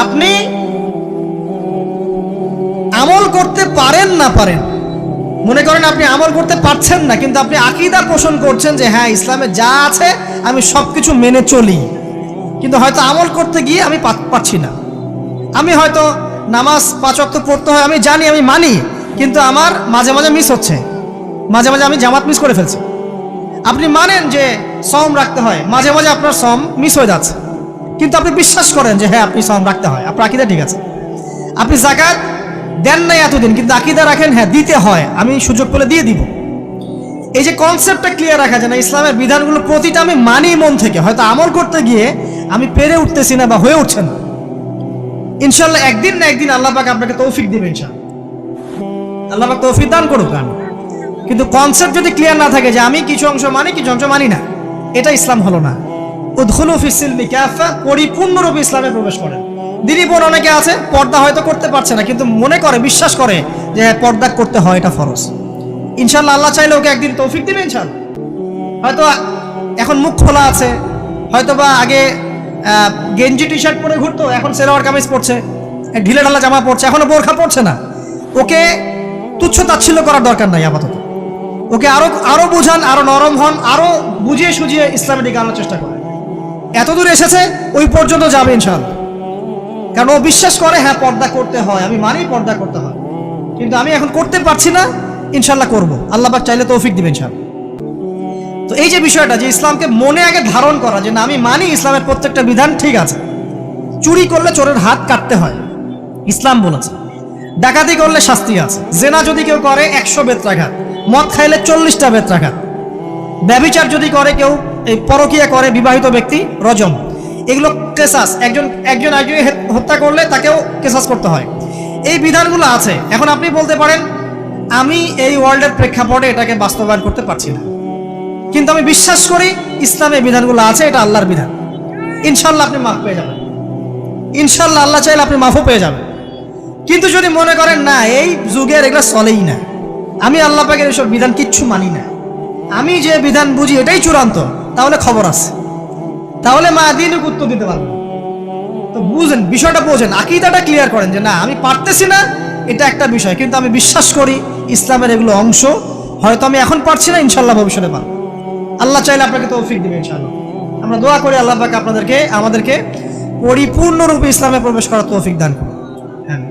আপনি আমল করতে পারেন না পারেন, মনে করেন আপনি আমল করতে পারছেন না, কিন্তু আপনি আকীদা পোষণ করছেন যে হ্যাঁ ইসলামে যা আছে আমি সবকিছু মেনে চলি, কিন্তু হয়তো আমল করতে গিয়ে আমি পারছি না। আমি হয়তো নামাজ 5 ওয়াক্ত পড়তে হয় আমি জানি, আমি মানি, কিন্তু আমার মাঝে মাঝে মিস হচ্ছে, মাঝে মাঝে আমি জামাত মিস করে ফেলছি। আপনি মানেন যে সওম রাখতে হয়, মাঝে মাঝে আপনার সওম মিস হয়ে যাচ্ছে, কিন্তু আপনি বিশ্বাস করেন যে হ্যাঁ আপনি সওম রাখতে হয়, আপনার আকীদা ঠিক আছে। আপনি যাকাত দেন নাই এতদিন, কিন্তু আকীদা রাখেন হ্যাঁ দিতে হয়, আমি সুযোগ পেলে দিয়ে দিব। এই যে কনসেপ্টটা ক্লিয়ার রাখা যায় না, ইসলামের বিধানগুলো প্রতিটা আমি মানি মন থেকে, হয়তো আমল করতে গিয়ে আমি পেরে উঠতেছি না বা হয়ে উঠছে না। ইনশাল্লাহ একদিন না একদিন আল্লাহ পাক আপনাকে তৌফিক দিবেন, ইনশাআল্লাহ আল্লাহ পাক তৌফিক দান করুক। কিন্তু কনসেপ্ট যদি ক্লিয়ার না থাকে যে আমি কিছু অংশ মানি কিছু অংশ মানি না, এটা ইসলাম হলো না। উদখুলু ফিস সিলমি কাফা, পরিপূর্ণরূপে ইসলামে প্রবেশ করেন। দিনী বোন অনেকে আছে পর্দা হয়তো করতে পারছে না, কিন্তু মনে করে বিশ্বাস করে যে পর্দা করতে হয়, এটা ফরজ। ইনশাল্লাহ আল্লাহ চাইলে ওকে একদিন তৌফিক দিবে ইনশাল্লাহ। হয়তো এখন মুখ খোলা আছে, হয়তো বা আগে গেঞ্জি টি শার্ট পরে ঘুরতো, এখন সেলোয়ার কামিজ পরছে, ঢিলে ঢালা জামা পরছে, এখনো বোরখা পরছে না। ওকে তুচ্ছ তাচ্ছিল্য করার দরকার নাই আপাতত, ওকে আরো বুঝান, আরো নরম হন, আরো বুঝিয়ে সুঝিয়ে ইসলামের দিকে আনার চেষ্টা করেন। এতদূর এসেছে ওই পর্যন্ত যাবে ইনশাআল্লাহ, কারণ ও বিশ্বাস করে হ্যাঁ পর্দা করতে হয়, আমি মানি পর্দা করতে হয়, কিন্তু আমি এখন করতে পারছি না, ইনশাআল্লাহ করব, আল্লাহ পাক চাইলে তৌফিক দিবেন ইনশাআল্লাহ। তো এই যে বিষয়টা, যে ইসলামকে মনে আগে ধারণ করা যে না আমি মানি ইসলামের প্রত্যেকটা বিধান ঠিক আছে। চুরি করলে চোরের হাত কাটতে হয়, ইসলাম বলেছে। ডাকাতি করলে শাস্তি আছে, জেনা যদি কেউ করে 100 বেত্রাঘাত, মদ খাইলে 40টা বেত্রাঘাত, ব্যভিচার যদি করে কেউ, এই পরকীয়া করে বিবাহিত ব্যক্তি, রজম। এগুলো কেসাস, একজন হত্যা করলে তাকেও কেসাস করতে হয়। এই বিধানগুলো আছে। এখন আপনি বলতে পারেন আমি এই ওয়ার্ল্ডের প্রেক্ষাপটে এটাকে বাস্তবায়ন করতে পারছি না, কিন্তু আমি বিশ্বাস করি ইসলামে বিধানগুলো আছে, এটা আল্লাহর বিধান। ইনশাল্লাহ আপনি মাফ পেয়ে যাবেন, ইনশাল্লাহ আল্লাহ চাইলে আপনি মাফও পেয়ে যাবেন। কিন্তু যদি মনে করেন না এই যুগের এগুলো চলেই না, আমি আল্লাহ পাকের এসব বিধান কিচ্ছু মানি না, আমি যে বিধান বুঝি এটাই চূড়ান্ত, তাহলে খবর আছে, তাহলে মা দিনকে উত্তর দিতে পারবো। তো বুঝেন বিষয়টা, বোঝেন, আকীদাটা ক্লিয়ার করেন যে না আমি পারতেছি না, এটা একটা বিষয়, কিন্তু আমি বিশ্বাস করি ইসলামের এগুলো অংশ, হয়তো আমি এখন পারছি না, ইনশাল্লাহ ভবিষ্যতে পারবো। আল্লাহ চাইলে আপনাকে তৌফিক দিবে ইনশাআল্লাহ। আমরা দোয়া করি আল্লাহ পাক আমাদেরকে পরিপূর্ণরূপে ইসলামে প্রবেশ করার তৌফিক দান করুন। হ্যাঁ,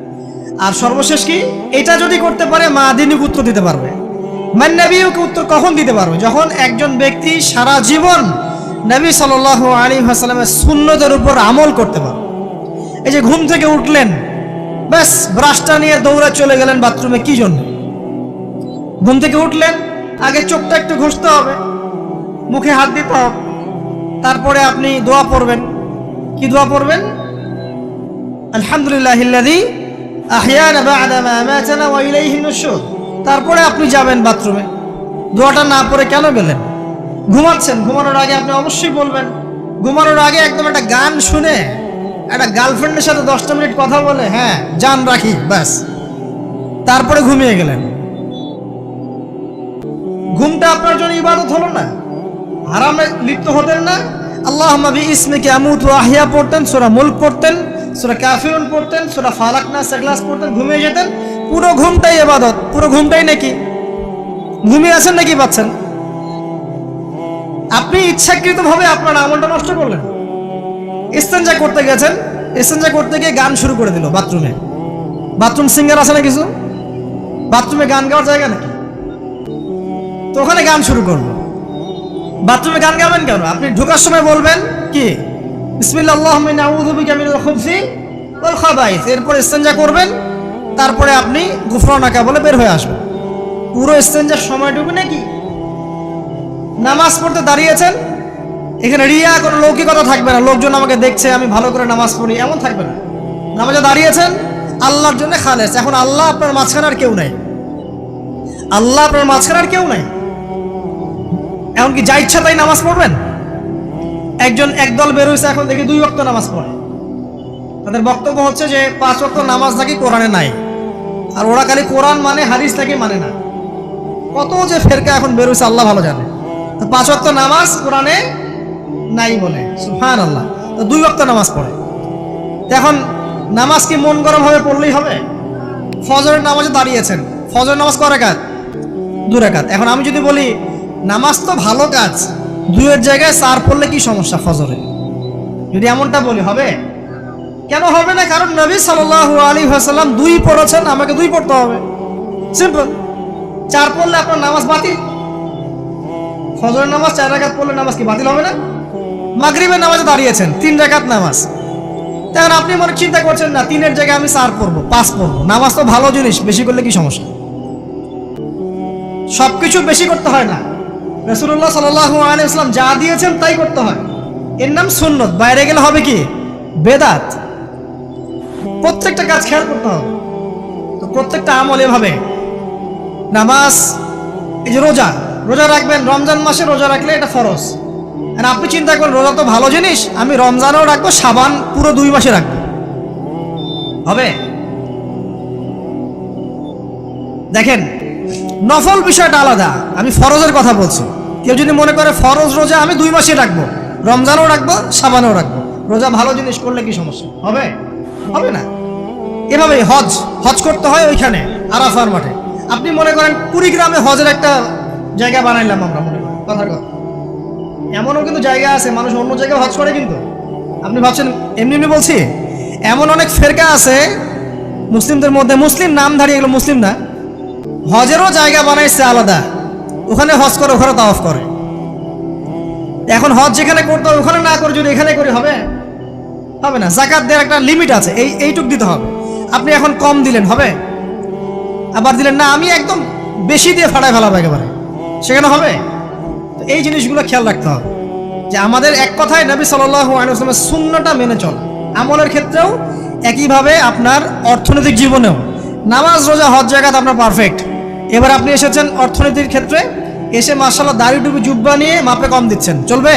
আর সর্বশেষ কি, এটা যদি করতে পারে মা দিনকে উত্তর দিতে পারবে। মান নবীকে উত্তর কখন দিতে পারবে? যখন একজন ব্যক্তি সারা জীবন নবী সাল্লাল্লাহু আলাইহি ওয়াসাল্লামের সুন্নতের উপর আমল করতে পারবে। এই যে ঘুম থেকে উঠলেন, ব্যাস ব্রাশটা নিয়ে দৌড়ে চলে গেলেন বাথরুমে, কি জন্য? ঘুম থেকে উঠলেন, আগে চোখটা একটু ঘষতে হবে, মুখে হাত দিতে হবে, তারপরে আপনি দোয়া পড়বেন। কি দোয়া পড়বেন? আলহামদুলিল্লাহিল্লাযী আহইয়ানা বা'দা মা আমাতানা ওয়া ইলাইহিন নুশুর। তারপরে আপনি যাবেন বাথরুমে। দোয়াটা না পড়ে কেন গেলেন? ঘুমাচ্ছেন, ঘুমানোর আগে আপনি অবশ্যই বলবেন। ঘুমানোর আগে একদম একটা গান শুনে, একটা গার্লফ্রেন্ডের সাথে 10টা মিনিট কথা বলে হ্যাঁ জান রাখি, ব্যাস, তারপরে ঘুমিয়ে গেলেন। ঘুমটা আপনার জন্য ইবাদত হলো না? হারামে লিপ্ত হতেন না? আল্লাহুম্মা বিইসমিকা আমুতু ওয়া আহইয়া পড়তেন, সূরা মুলক পড়তেন, সূরা কাফিরুন পড়তেন, সূরা ফালাক নাস ইখলাস পড়তেন, ঘুমিয়ে যেতেন। পুরো ঘুমটাই ইবাদত, পুরো ঘুমটাই নাকি ঘুমিয়ে আছেন নাকি পাচ্ছেন? আপনি ইচ্ছাকৃতভাবে আপনার আমলটা নষ্ট করলেন। ইস্তেঞ্জা করতে গেছেন, ইস্তেঞ্জা করতে গিয়ে গান শুরু করে দিল বাথরুমে। বাথরুম সিঙ্গার আছে না কিছু? বাথরুমে গান গাওয়ার জায়গা নাকি? তো ওখানে গান শুরু করলো। বাথরুমে গান গাবেন কেন? আপনি ঢোকার সময় বলবেন কি বিসমিল্লাহ আল্লাহুম্মা ইন্নী আউযু বিকা মিনাল খুবসি ওয়াল খাবাইস, এরপর ইস্তেঞ্জা করবেন, তারপরে আপনি গুফরানাকা বলে বের হয়ে আসবেন। পুরো ইস্তেঞ্জার সময়টুকু নাকি? নামাজ পড়তে দাঁড়িয়েছেন, এখানে রিয়া কোনো লৌকিকতা থাকবে না, লোকজন আমাকে দেখছে আমি ভালো করে নামাজ পড়ি, এমন থাকবে না। নামাজে দাঁড়িয়েছেন আল্লাহর জন্য খালেস। এখন আল্লাহ আপনার মাঝখানে আর কেউ নাই, আল্লাহ আপনার মাঝখানে আর কেউ নাই। এমনকি যা ইচ্ছা তাই নামাজ পড়বেন? একদল বের হয়েছে, এখন দেখি 2 ওয়াক্ত নামাজ পড়ে। তাদের বক্তব্য হচ্ছে যে 5 ওয়াক্ত নামাজ নাকি কোরআনে নাই, আর ওরা খালি কোরআন মানে হাদিস নাকি মানে না। কত যে ফেরকা এখন বের হয়েছে আল্লাহ ভালো জানে। 5 ওয়াক্ত নামাজ কোরআনে নাই বলে, সুবহানাল্লাহ। তো 2 ওয়াক্ত নামাজ পড়ে। এখন নামাজ কি মন গরম ভাবে পড়লেই হবে? ফজরের নামাজে দাঁড়িয়েছেন, ফজরের নামাজ কয় রাকাত? 2 রাকাত। এখন আমি যদি বলি নামাজ তো ভালো কাজ, 2-এর জায়গায় 4 পড়লে কি সমস্যা ফজরে? যদি এমনটা বলি হবে? কেন হবে না? কারণ নবী সাল্লাল্লাহু আলাইহি ওয়াসাল্লাম 2 পড়েছেন, আমাকে 2 পড়তে হবে, সিম্পল। 4 পড়লে আপনার নামাজ বাতিল। ফজরের নামাজ 4 রাকাত পড়লে নামাজ কি বাতিল হবে না? মাগরিবের নামাজে দাঁড়িয়েছেন, 3 রাকাত নামাজ। তখন আপনি মনে চিন্তা করছেন না 3-এর জায়গায় আমি 4 পড়বো, 5 পড়বো। নামাজ তো ভালো জিনিস, বেশি করলে কি সমস্যা? সবকিছু বেশি করতে হয় না। রাসূলুল্লাহ সাল্লাল্লাহু আলাইহি ওয়াসাল্লাম যা দিয়েছেন তাই করতে হয়, এর নাম সুন্নত। বাইরে গেলে হবে কি? বেদাত। প্রত্যেকটা কাজ খেয়াল করতে হবে। তো প্রত্যেকটা আমল এভাবে। নামাজ, এই যে রোজা, রোজা রাখবেন, রমজান মাসে রোজা রাখলে এটা ফরজ। আর আপনি চিন্তা করেন রোজা তো ভালো জিনিস, আমি রমজানও রাখবো, শাবান পুরো 2 মাসে রাখবো, হবে? দেখেন, নফল বিষয়টা আলাদা, আমি ফরজের কথা বলছি। কেউ যদি মনে করে ফরজ রোজা আমি 2 মাসে রাখবো, রমজানও রাখবো, শাবানও রাখবো, রোজা ভালো জিনিস করলে কি সমস্যা হবে? হবে না। এভাবে হজ, হজ করতে হয় ওইখানে আরাফার মাঠে। আপনি মনে করেন কুড়িগ্রামে হজের একটা জায়গা বানাইলাম আমরা, মনে করেন কথার কথা, এমনও কিন্তু জায়গা আছে মানুষ অন্য জায়গায় হজ করে। কিন্তু আপনি ভাবছেন এমনি এমনি বলছি, এমন অনেক ফেরকা আছে মুসলিমদের মধ্যে, মুসলিম নামধারী, এগুলো মুসলিম না, হজেরও জায়গা বানাইছে আলাদা, ওখানে হজ করে, ওখানে তাওয়াফ করে। এখন হজ যেখানে করতে হবে ওখানে না করে যদি এখানে করে হবে? হবে না। যাকাত দেওয়ার একটা লিমিট আছে, এইটুক দিতে হবে। আপনি এখন কম দিলেন হবে, আবার দিলেন না আমি একদম বেশি দিয়ে ফাটায় ফেলাবো একেবারে, সেখানে হবে? তো এই জিনিসগুলো খেয়াল রাখতে হবে যে আমাদের এক কথায় নবী সাল্লাল্লাহু আলাইহি ওয়াসাল্লামের সুন্নাহটা মেনে চল। আমলের ক্ষেত্রেও একইভাবে, আপনার অর্থনৈতিক জীবনেও। নামাজ, রোজা, হজ, জাকাত আপনার পারফেক্ট। এবার আপনি এসেছেন অর্থনীতির ক্ষেত্রে, এসে মাশাআল্লাহ দাড়ি টুপি জুব্বা নিয়ে মাপে কম দিচ্ছেন, চলবে?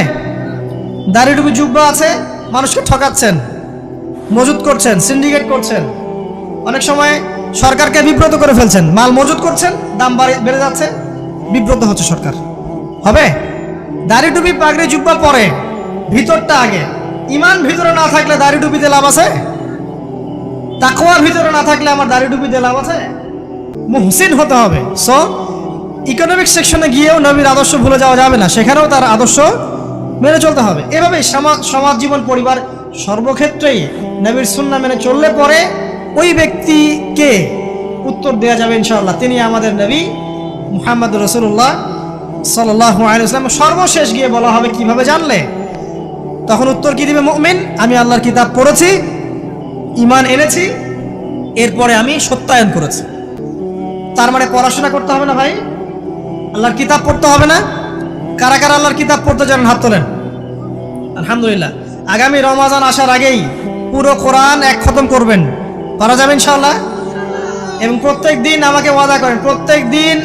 দাড়ি টুপি জুব্বা আছে, মানুষকে ঠকাচ্ছেন, মজুত করছেন, সিন্ডিকেট করছেন, অনেক সময় সরকারকে বিব্রত করে ফেলছেন, মাল মজুত করছেন, দাম বেড়ে যাচ্ছে, বিব্রত হচ্ছে সরকার, হবে? দাড়ি টুপি পাগড়ি জুব্বা পরে, ভিতরটা আগে। ইমান ভিতরে না থাকলে দাড়ি টুপিতে লাভ আছে? তাকওয়ার ভিতরে না থাকলে আমার দাড়ি টুপিতে লাভ আছে? মুহসিন হতে হবে। সো ইকোনমিক সেকশনে গিয়েও নবীর আদর্শ ভুলে যাওয়া যাবে না, সেখানেও তার আদর্শ মেনে চলতে হবে। এভাবে সমাজ জীবন, পরিবার, সর্বক্ষেত্রেই নবীর সুন্নাহ মেনে চললে পরে ওই ব্যক্তিকে উত্তর দেওয়া যাবে ইনশাআল্লাহ, তিনি আমাদের নবী মুহাম্মদ রাসূলুল্লাহ সাল্লাল্লাহু আলাইহি ওয়াসাল্লাম। সর্বশেষ গিয়ে বলা হবে কিভাবে জানলে? তখন উত্তর কি দিবে মুমিন? আমি আল্লাহর কিতাব পড়েছি, ঈমান এনেছি, এরপরে আমি সত্যায়ন করেছি। তার মানে পড়াশোনা করতে হবে না ভাই? আল্লাহর কিতাব পড়তে হবে না? কারা কারা আল্লাহর কিতাব পড়তে জানেন হাত তোলেন। আলহামদুলিল্লাহ। আগামী রমজান আসার আগেই পুরো কোরআন এক খতম করবেন, পারা যাবে ইনশাআল্লাহ? এবং প্রত্যেক দিন আমাকে ওয়াদা করেন, প্রত্যেক দিন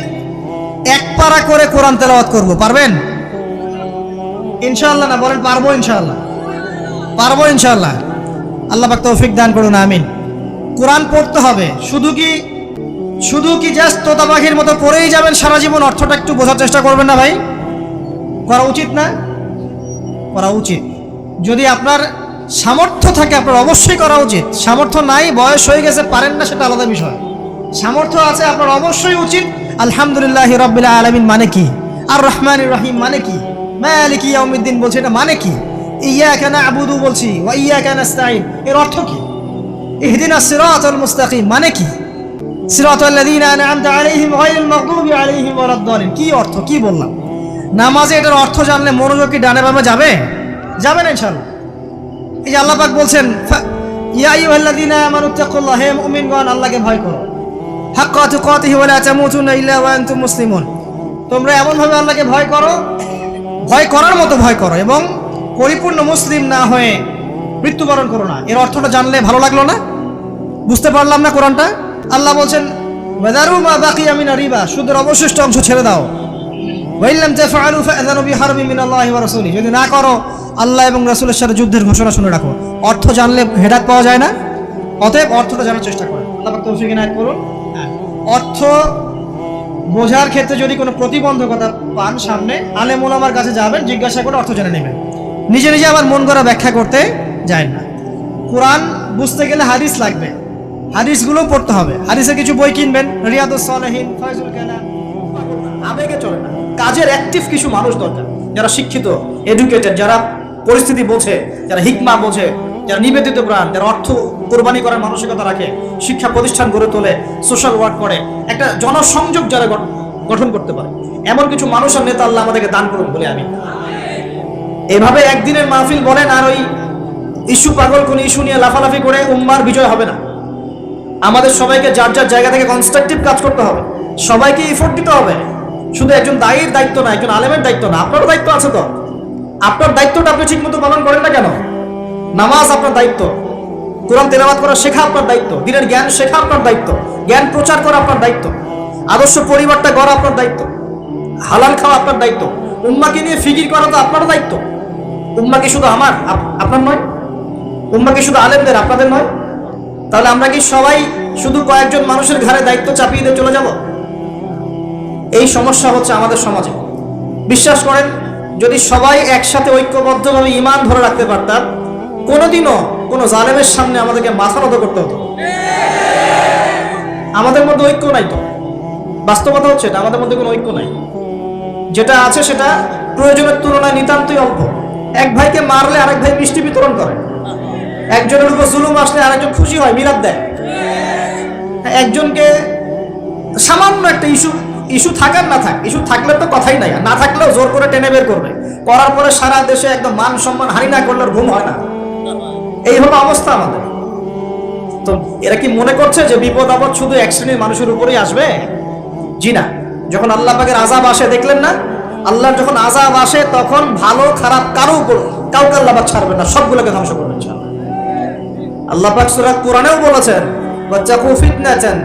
1 পারা করে কোরআন তেলাওয়াত করব, পারবেন ইনশাআল্লাহ? না বলেন পারবো ইনশাআল্লাহ? পারবো ইনশাআল্লাহ। আল্লাহ পাক তৌফিক দান করুন, আমিন। কোরআন পড়তে হবে। শুধু কি জাস্ট তোতা পাখির মতো পড়েই যাবেন সারা জীবন? অর্থটা একটু বোঝার চেষ্টা করবেন না ভাই? করা উচিত না? করা উচিত। যদি আপনার সামর্থ্য থাকে আপনার অবশ্যই করা উচিত। সামর্থ্য নাই, বয়স হয়ে গেছে, পারেন না, সেটা আলাদা বিষয়। সামর্থ্য আছে আপনার অবশ্যই উচিত। আলহামদুলিল্লাহি রাব্বিল আলামিন মানে কি? আর রহমানির রহিম মানে কি? মালিকি ইয়াউমিদ্দিন বলছি, এটা মানে কি? ইয়াকা না'বুদু বলছি, ওয়া ইয়াকা নাস্তাঈন, এর অর্থ কি? ইহদিনাস সিরাতাল মুস্তাকিম মানে কি? সিরাতাল লাযীনা আন'আমতা আলাইহিম গায়রিল মাগদুবি আলাইহিম ওয়ালাদ-দালিন, কি অর্থ? কি বললাম? নামাজে এটার অর্থ জানলে মনোযোগ কি ডানে বামে যাবে? যাবে না ইনশাআল্লাহ। এই যে আল্লাহ পাক বলছেন, ইয়া আইয়ুহাল্লাযীনা আমানুত্তাকুল্লাহ, হে মুমিনগণ আল্লাহকে ভয় করো, হাক্কা তুকাতিহি ওয়া লা তামুতুন্না ইল্লা ওয়া আনতুম মুসলিমুন, তোমরা এমনভাবে আল্লাহকে ভয় করো, ভয় করার মতো ভয় করো, এবং পরিপূর্ণ মুসলিম না হয়ে মৃত্যুবরণ করো না। এর অর্থটা জানলে ভালো লাগলো না? বুঝতে পারলাম না কোরআনটা? আল্লাহ বলছেন ওয়াদারু মা বাকিয়া মিনার রিবা, সুদের অবশিষ্ট অংশ ছেড়ে দাও। ওয়া ইল্লাম তাফআলু ফাআযানু বিহারবিন মিনাল্লাহি ওয়া রাসূলিহি, যদি না করো আল্লাহ এবং রাসূলের সাথে যুদ্ধের ঘোষণা শুনে রাখো। অর্থ জানলে হেদায়েত পাওয়া যায় না? অতএব অর্থটা জানার চেষ্টা করুন। আল্লাহ পাক তৌফিক ইনায়াত করুন। অর্থ বোঝার ক্ষেত্রে যদি কোনো প্রতিবন্ধকতা পান সামনে, আলেম ওলামার কাছে যাবেন, জিজ্ঞাসা করে অর্থ জেনে নেবেন। নিজে নিজে আবার মন গড়া ব্যাখ্যা করতে যায় না। কোরআন বুঝতে গেলে হাদিস লাগবে, হাদিসগুলো পড়তে হবে। হাদিসের কিছু বই কিনবেন, রিয়াদুস সালেহিন, ফয়জুল কালাম, আবেগে চলে না। কাজের অ্যাক্টিভ কিছু মানুষ দরকার, যারা শিক্ষিত, এডুকেটেড, যারা পরিস্থিতি বোঝে, যারা হিকমা বোঝে, যারা নিবেদিত প্রাণ, যারা অর্থ কোরবানি করার মানসিকতা রাখে, শিক্ষা প্রতিষ্ঠান গড়ে তোলে, সোশ্যাল ওয়ার্ক করে, একটা জনসংযোগ যারা গঠন করতে পারে, এমন কিছু মানুষ আর নেতা আল্লাহ আমাদেরকে দান করুন বলে আমি। এভাবে একদিনের মাহফিল বলেন আর ওই ইস্যু পাগল কোন ইস্যু নিয়ে লাফালাফি করে উম্মার বিজয় হবে না। আমাদের সবাইকে যার যার জায়গা থেকে কনস্ট্রাকটিভ কাজ করতে হবে, সবাইকে এফোর্ট দিতে হবে। শুধু একজন দায়ীর দায়িত্ব না, একজন আলেমের দায়িত্ব না, আপনারও দায়িত্ব আছে। তো আপনার দায়িত্বটা আপনি ঠিক মতো পালন করেন না কেন? নামাজ আপনার দায়িত্ব, কোরআন তেলাওয়াত করা শেখা আপনার দায়িত্ব, দিনের জ্ঞান শেখা আপনার দায়িত্ব, জ্ঞান প্রচার করা আপনার দায়িত্ব, আদর্শ পরিবারটা গড়া আপনার দায়িত্ব, হালাল খাওয়া আপনার দায়িত্ব, উম্মাকে নিয়ে ফিকির করা তো আপনার দায়িত্ব। উম্মা কি শুধু আমার, আপনার নয়? উম্মা কি শুধু আলেমদের, আপনাদের নয়? তাহলে আমরা কি সবাই শুধু কয়েকজন মানুষের ঘাড়ে দায়িত্ব চাপিয়ে দিয়ে চলে যাব? এই সমস্যা হচ্ছে আমাদের সমাজে। বিশ্বাস করেন, যদি সবাই একসাথে ঐক্যবদ্ধভাবে ঈমান ধরে রাখতে পারতাম, কোনোদিনও কোনো জালেমের সামনে আমাদেরকে মাথা নত করতে হতো। আমাদের মধ্যে ঐক্য নাই। তো বাস্তবতা হচ্ছে এটা, আমাদের মধ্যে কোনো ঐক্য নাই। যেটা আছে সেটা প্রয়োজনের তুলনায় নিতান্তই অল্প। এক ভাইকে মারলে আরেক ভাই মিষ্টি বিতরণ করে, একজনের উপর জুলুম আসলে আরেকজন খুশি হয়, মিলাদ দেয়। একজনকে সামান্য একটা ইস্যু থাকার না থাক, ইস্যু থাকলে তো কথাই নাই, না থাকলেও জোর করে টেনে বের করবে, করার পরে সারা দেশে একদম মান সম্মান হানি না করলে ঘুম হয় না। এই হলো অবস্থা আমাদের। তো এরা কি মনে করছে যে বিপদ আপদ শুধু এক শ্রেণীর মানুষের উপরেই আসবে? জি না। যখন আল্লাহ পাকের আযাব আসে, দেখলেন না, আল্লাহর যখন আযাব আসে তখন ভালো খারাপ কাউকে আল্লাহ পাক ছাড়বেন না, সবগুলোকে ধ্বংস করবেন ইনশাআল্লাহ। আল্লাহ পাক সূরা কোরআনেও বলেছেন, ওয়াত্তাকু ফিতনাতান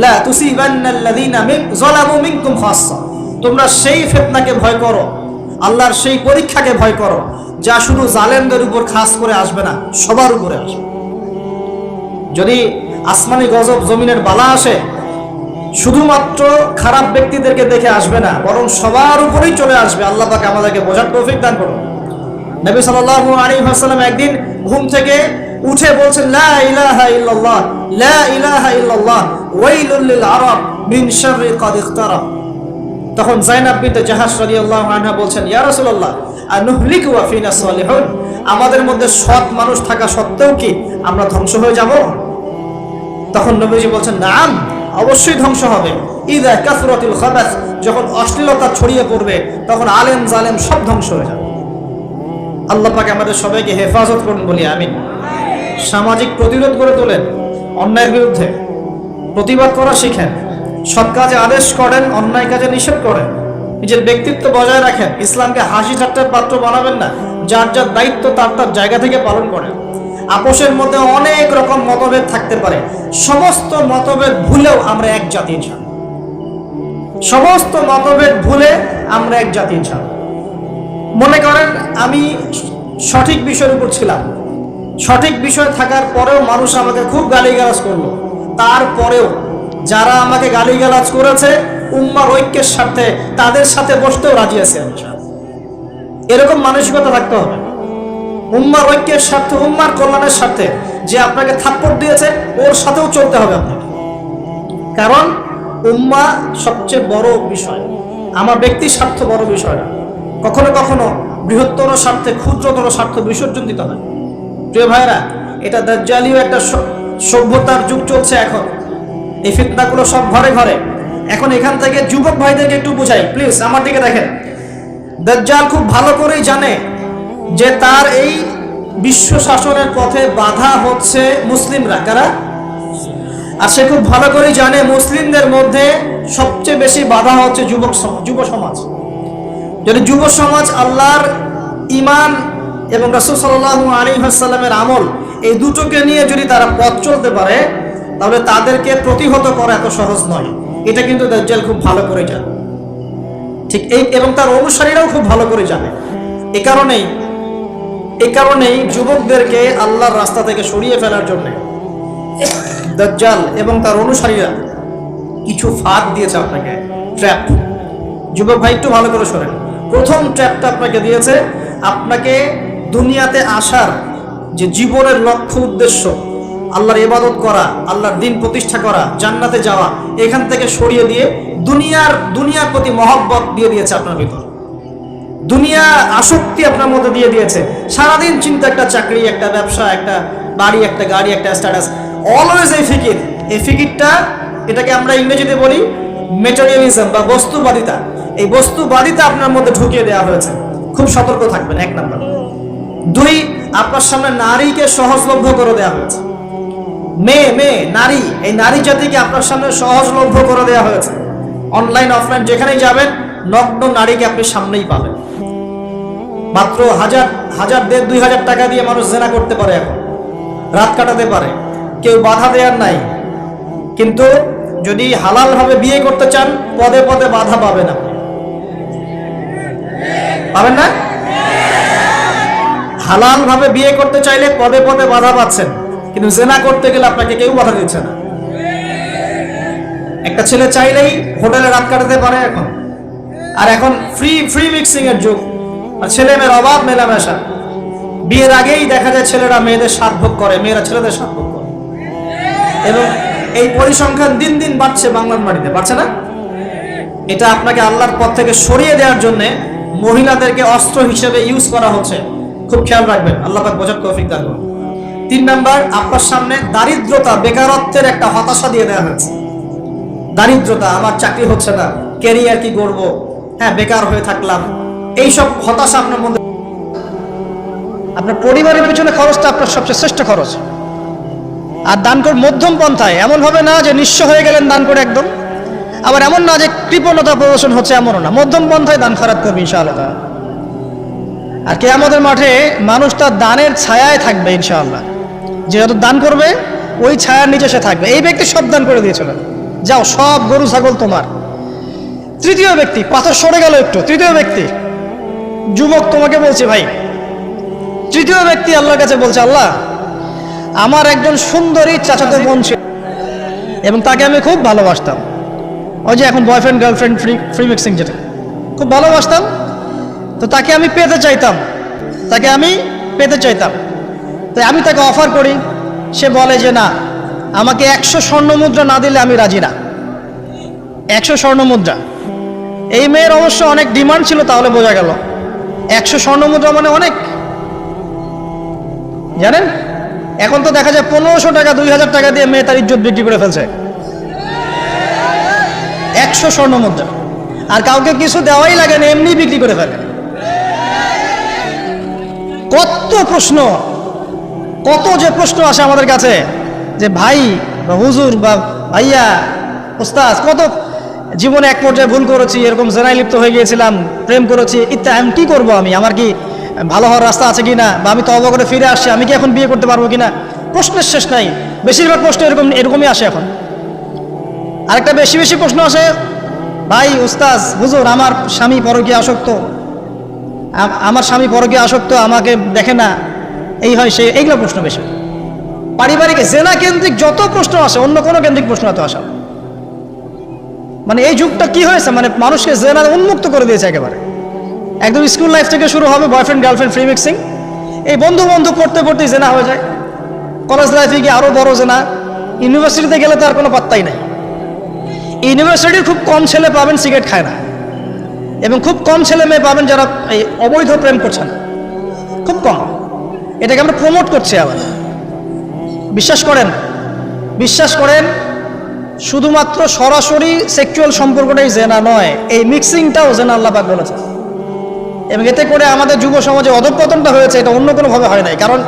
লা তুসিবান্নাল্লাযীনা যালামু মিনকুম খাসসা। তোমরা সেই ফিতনাকে ভয় করো, আল্লাহর সেই পরীক্ষাকে ভয় করো, যা শুধু জালেমদের উপর খাস করে আসবে না, সবার উপরে আসবে। যদি আসমানি গজব, জমিনের বালা আসে, শুধুমাত্র খারাপ ব্যক্তিদেরকে দেখে আসবে না, বরং সবার উপরেই চলে আসবে। আল্লাহ পাক আমাদেরকে বোঝার তৌফিক দান করুন। নবী সাল্লাল্লাহু আলাইহি ওয়াসাল্লাম একদিন ঘুম থেকে উঠে বলছেন, লা ইলাহা ইল্লাল্লাহ, লা ইলাহা ইল্লাল্লাহ, ওয়াইলুল লিল আরাব মিন শাররি ক্বাদ ইখতারাব। তখন যায়েনাব বিনতে জাহাশ রাদিয়াল্লাহু আনহা বলছেন, ইয়া রাসূলুল্লাহ, আনুহলিকু ওয়া ফিনা সালিহুন। আমাদের মধ্যে সৎ মানুষ থাকা সত্ত্বেও কি আমরা ধ্বংস হয়ে যাব? তখন নবীজি বলছেন, নাম, অবশ্যই ধ্বংস হবে। ইযা কাসরাতুল খাবাস, যখন অশ্লীলতা ছড়িয়ে পড়বে তখন আলেম জালেম সব ধ্বংস হয়ে যাবে। আল্লাহ পাক আমাদের সবাইকে হেফাজত করুন বলি আমিন। সামাজিক প্রতিরোধ গড়ে তোলেন, অন্যায়ের বিরুদ্ধে প্রতিবাদ করা শিখেন, সৎ কাজে আদেশ করেন, অন্যায় কাজে নিষেধ করেন, নিজের ব্যক্তিত্ব বজায় রাখেন, ইসলামকে হাসি ঠাট্টার পাত্র বানাবেন না, যার যার দায়িত্ব তার তার জায়গা থেকে পালন করেন। আপোষের মধ্যে অনেক রকম মতভেদ থাকতে পারে, সমস্ত মতভেদ ভুলেও আমরা এক জাতি ইনশাআল্লাহ। সমস্ত মতভেদ ভুলে আমরা এক জাতি ইনশাআল্লাহ। মনে করেন আমি সঠিক বিষয়ের উপর ছিলাম, সঠিক বিষয় থাকার পরেও মানুষ আমাকে খুব গালিগালাজ করলো, তারপরেও যারা আমাকে গালিগালাজ করেছে উম্মার ঐক্যের স্বার্থে তাদের সাথে বসতেও রাজি আছে। এরকম মানসিকতা থাকতে হবে। উম্মার ঐক্যের স্বার্থে, উম্মার কল্যাণের স্বার্থে যে আপনাকে থাপ্পড় দিয়েছে ওর সাথেও চলতে হবে আপনাকে। কারণ উম্মা সবচেয়ে বড় বিষয়, আমার ব্যক্তি স্বার্থ বড় বিষয় না। কখনো কখনো বৃহত্তর স্বার্থে ক্ষুদ্রতর স্বার্থ বিসর্জন দিতে হয়। প্রিয় ভাইরা, এটা দাজ্জালীয় একটা সভ্যতার যুগ চলছে এখন। এই ফিতনাগুলো সব ঘরে ঘরে। এখন এখান থেকে যুবক ভাইদেরকে একটু বুঝাই, প্লিজ আমার দিকে দেখেন। দাজ্জাল খুব ভালো করেই জানে যে তার এই বিশ্ব শাসনের পথে বাধা হচ্ছে মুসলিমরা। কারা? আর সে খুব ভালো করেই জানে মুসলিমদের মধ্যে সবচেয়ে বেশি বাধা হচ্ছে যুব সমাজ। যদি যুব সমাজ আল্লাহর ঈমান এবং রাসূল সাল্লাল্লাহু আলাইহি ওয়াসাল্লামের আমল এই দুটোকে নিয়ে যদি তারা পথ চলতে পারে, তাহলে তাদেরকে প্রতিহত করা এত সহজ নয়। এটা কিন্তু দাজ্জাল খুব ভালো করে জানে, ঠিক এই, এবং তার অনুসারীরাও খুব ভালো করে জানে। এই কারণেই যুবকদেরকে আল্লাহর রাস্তা থেকে সরিয়ে ফেলার জন্য দাজ্জাল এবং তার অনুসারীরা কিছু ফাঁদ দিয়েছে আপনাকে, ট্র্যাপ। যুবক ভাই একটু ভালো করে শোনেন। প্রথম ট্র্যাপটা আপনাকে দিয়েছে, আপনাকে দুনিয়াতে আসার যে জীবনের লক্ষ্য উদ্দেশ্য, আল্লাহর ইবাদত করা, আল্লাহর দিন প্রতিষ্ঠা করা, জান্নাতে যাওয়া, এখান থেকে সরিয়ে দিয়ে দুনিয়ার প্রতি মহব্বত দিয়ে দিয়েছে আপনার ভিতর, দুনিয়া আসক্তি আপনার মধ্যে দিয়ে দিয়েছে। সারাদিন চিন্তা, একটা চাকরি, একটা ব্যবসা, একটা বাড়ি, একটা গাড়ি, একটা স্ট্যাটাস, অলওয়েজ এই ফিকিরটা, এটাকে আমরা ইংরেজিতে বলি মেটেরিয়ালিজম বা বস্তুবাদিতা। এই বস্তুবাদিতা আপনার মধ্যে ঢুকিয়ে দেওয়া হয়েছে। খুব সতর্ক থাকবেন, 1 নাম্বার। 2, আপনার সামনে নারীকে সহজলভ্য করে দেওয়া হয়েছে। মেয়ে নারী, এই নারী জাতিকে আপনার সামনে সহজলভ্য করে দেওয়া হয়েছে। অনলাইন অফলাইন যেখানেই যাবেন, নগ্ন নারীকে আপনি সামনেই পাবেন। মাত্র 1000, 1500 টাকা দিয়ে মানুষ জেনা করতে পারে, এখন রাত কাটাতে পারে, কেউ বাধা দেওয়ার নাই। কিন্তু যদি হালাল ভাবে বিয়ে করতে চান, পদে পদে বাধা পাবেন, আপনি পাবেন না? হালাল ভাবে বিয়ে করতে চাইলে পদে পদে বাধা পাচ্ছেন, কিন্তু জেনা করতে গেলে আপনাকে কেউ বাধা দিচ্ছে না। একটা ছেলে চাইলেই হোটেলে রাত কাটাতে পারে এখন। আর এখন ফ্রি মিক্সিং এর যুগ, আর ছেলে মেয়ের অভাব মেলামেশা। বিয়ের আগেই দেখা যায় ছেলেরা মেয়েদের স্বাদ ভোগ করে, মেয়েরা ছেলেদের স্বাদ ভোগ করে, এবং এই পরিসংখ্যান দিন দিন বাড়ছে বাংলার মাটিতে, বাড়ছে না? এটা আপনাকে আল্লাহর পথ থেকে সরিয়ে দেওয়ার জন্য মহিলাদেরকে অস্ত্র হিসেবে ইউজ করা হচ্ছে। খুব খেয়াল রাখবেন, আল্লাহ পাক বোঝার তৌফিক দান করুন। 3 নাম্বার, আপনার সামনে দারিদ্রতা, বেকারত্বের একটা হতাশা দিয়ে দেওয়া হয়েছে। দারিদ্রতা, আমার চাকরি হচ্ছে না, ক্যারিয়ার কি করব, হ্যাঁ বেকার হয়ে থাকলাম, এইসব হতাশা আপনার মধ্যে। আপনার পরিবারের পিছনে খরচটা আপনার সবচেয়ে শ্রেষ্ঠ খরচ। আর দান করে মধ্যম পন্থায়, এমন হবে না যে নিঃস্ব হয়ে গেলেন দান করে একদম, আবার এমন না যে কৃপণতা প্রদর্শন হচ্ছে, এমনও না। মধ্যম পন্থায় দান খয়রাত করবে ইনশাআল্লাহ। আর কিয়ামতের মাঠে মানুষ তার দানের ছায়ায় থাকবে ইনশাআল্লাহ। যে যত দান করবে ওই ছায়ার নিচে সে থাকবে। এই ব্যক্তি সব দান করে দিয়েছিল, যাও সব গরু ছাগল তোমার। 3য় ব্যক্তি, পাথর সরে গেল একটু, 3য় ব্যক্তি, যুবক তোমাকে বলছে ভাই, 3য় ব্যক্তি আল্লাহর কাছে বলছে, আল্লাহ আমার একজন সুন্দরী চাচাতো বোন ছিল এবং তাকে আমি খুব ভালোবাসতাম। ওই যে এখন বয়ফ্রেন্ড গার্লফ্রেন্ড ফ্রি মিক্সিং, যেটা খুব ভালোবাসতাম, তো তাকে আমি পেতে চাইতাম, তাই আমি তাকে অফার করি। সে বলে যে না, আমাকে 100 স্বর্ণ মুদ্রা না দিলে আমি রাজি না। 100 স্বর্ণ মুদ্রা। এই মেয়ের অবশ্য অনেক ডিমান্ড ছিল, তাহলে বোঝা গেল 100 স্বর্ণ মুদ্রা মানে অনেক। জানেন এখন তো দেখা যায় 1500 টাকা 2000 টাকা দিয়ে মেয়ে তার ইজ্জত বিক্রি করে ফেলছে। 100 স্বর্ণ মুদ্রা, আর কাউকে কিছু দেওয়াই লাগে না, এমনি বিক্রি করে ফেলে। কত প্রশ্ন, কত যে প্রশ্ন আসে আমাদের কাছে, যে ভাই বা হুজুর বা ভাইয়া ওস্তাদ, কত জীবনে এক পর্যায়ে ভুল করেছি, এরকম জেনায় লিপ্ত হয়ে গিয়েছিলাম, প্রেম করেছি ইত্যাদি, আমি কি করবো, আমার কি ভালো হওয়ার রাস্তা আছে কিনা, বা আমি তওবা করে ফিরে আসছি, আমি কি এখন বিয়ে করতে পারবো কিনা। প্রশ্নের শেষ নাই। বেশিরভাগ প্রশ্ন এরকমই আসে এখন। আরেকটা বেশি প্রশ্ন আসে, ভাই উস্তাদ হুজুর, আমার স্বামী পরকীয়া আসক্ত, আমাকে দেখে না, এই হয় সে, এইগুলো প্রশ্ন বেশি। পারিবারিক জেনা কেন্দ্রিক যত প্রশ্ন আসে, অন্য কোনো কেন্দ্রিক প্রশ্ন এত আসা, মানে এই যুগটা কি হয়েছে, মানে মানুষকে জেনা উন্মুক্ত করে দিয়েছে একেবারে। একদম স্কুল লাইফ থেকে শুরু হবে বয়ফ্রেন্ড গার্লফ্রেন্ড ফ্রি মিক্সিং, এই বন্ধু পড়তে পড়তেই জেনা হয়ে যায়। কলেজ লাইফে গিয়ে আরো বড় জেনা, ইউনিভার্সিটিতে গেলে তো আর কোনো পাত্তাই নাই। ইউনিভার্সিটির খুব কম ছেলে পাবেন সিগারেট খায় না, এবং খুব কম ছেলে মেয়ে পাবেন যারা এই অবৈধ প্রেম করছে না, খুব কম। এটাকে আমরা প্রমোট করছি আবার। বিশ্বাস করেন শুধুমাত্র সরাসরি সেক্সুয়াল সম্পর্কটাই জেনা নয়, এই মিক্সিংটাও জেনা আল্লাহ পাক বলেছে। এবং এতে করে আমাদের যুব সমাজে অধঃপতনটা হয়েছে, এটা অন্য কোনোভাবে হয় নাই। কারণ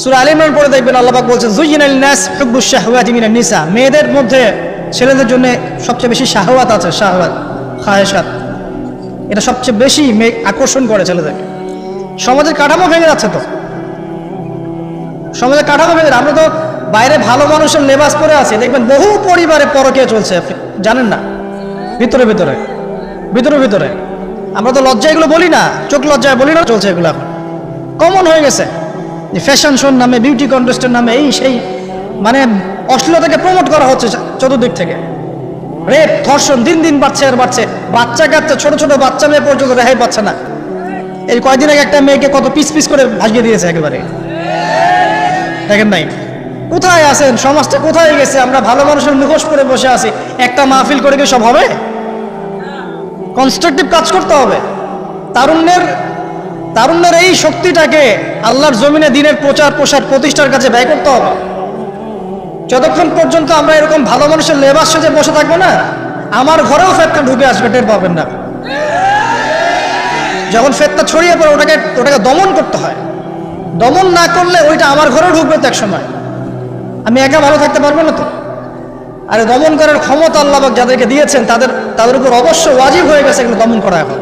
সূরা আল ইমরান পড়ে দেখবেন আল্লাহ পাক বলছেন, যুয়িনা লিন-নাস হুব্বুশ শাহওয়াতি মিনান নিসা, মেয়েদের মধ্যে ছেলেদের জন্য সবচেয়ে বেশি শাহওয়াত আছে, শাহওয়াত খায়েশাত, এটা সবচেয়ে বেশি আকর্ষণ করে ছেলেদেরকে। সমাজের কাঠামো ভেঙে যাচ্ছে, তো সমাজের কাঠামো ভেঙে, আমরা তো বাইরে ভালো মানুষের লেবাস পরে আছে, দেখবেন বহু পরিবারে পরকীয়া চলছে, আপনি জানেন না, ভিতরে ভিতরে। আমরা তো লজ্জা এগুলো বলি না, চোখ লজ্জায় বলি না, চলছে এগুলো এখন কমন হয়ে গেছে। যে ফ্যাশন শোর নামে, বিউটি কন্টেস্টের নামে, এই সেই, মানে অশ্লীলতাকে প্রমোট করা হচ্ছে চতুর্দিক থেকে। রেপ ধর্ষণ দিন দিন বাড়ছে আর বাড়ছে। বাচ্চা কাচ্চা, ছোট ছোট বাচ্চা মেয়ে পর্যন্ত রেহাই পাচ্ছে না। এই কয়দিন আগে একটা মেয়েকে কত পিস পিস করে ভাসিয়ে দিয়েছে একেবারে, দেখেন নাই? কোথায় আছেন? সমাজটা কোথায় গেছে? আমরা ভালো মানুষের মুখোশ করে বসে আছি। একটা মাহফিল করে কি সব হবে? কনস্ট্রাকটিভ কাজ করতে হবে। তারুণ্যের এই শক্তিটাকে আল্লাহর জমিনে দিনের প্রচার প্রসার প্রতিষ্ঠার কাছে ব্যয় করতে হবে। যতক্ষণ পর্যন্ত আমরা এরকম ভালো মানুষের লেবাস সেজে বসে থাকবো না, আমার ঘরেও ফেতনা ঢুকে আসবে, টের পাবেন না। যখন ফেতনা ছড়িয়ে পড়ে ওটাকে দমন করতে হয়। দমন না করলে ওইটা আমার ঘরেও ঢুকবে তো এক সময়। আমি একা ভালো থাকতে পারবো না তো। আরে দমন করার ক্ষমতা আল্লাহ পাক যাদেরকে দিয়েছেন তাদের উপর অবশ্য ওয়াজিব হয়ে গেছে এগুলো দমন করা। এখন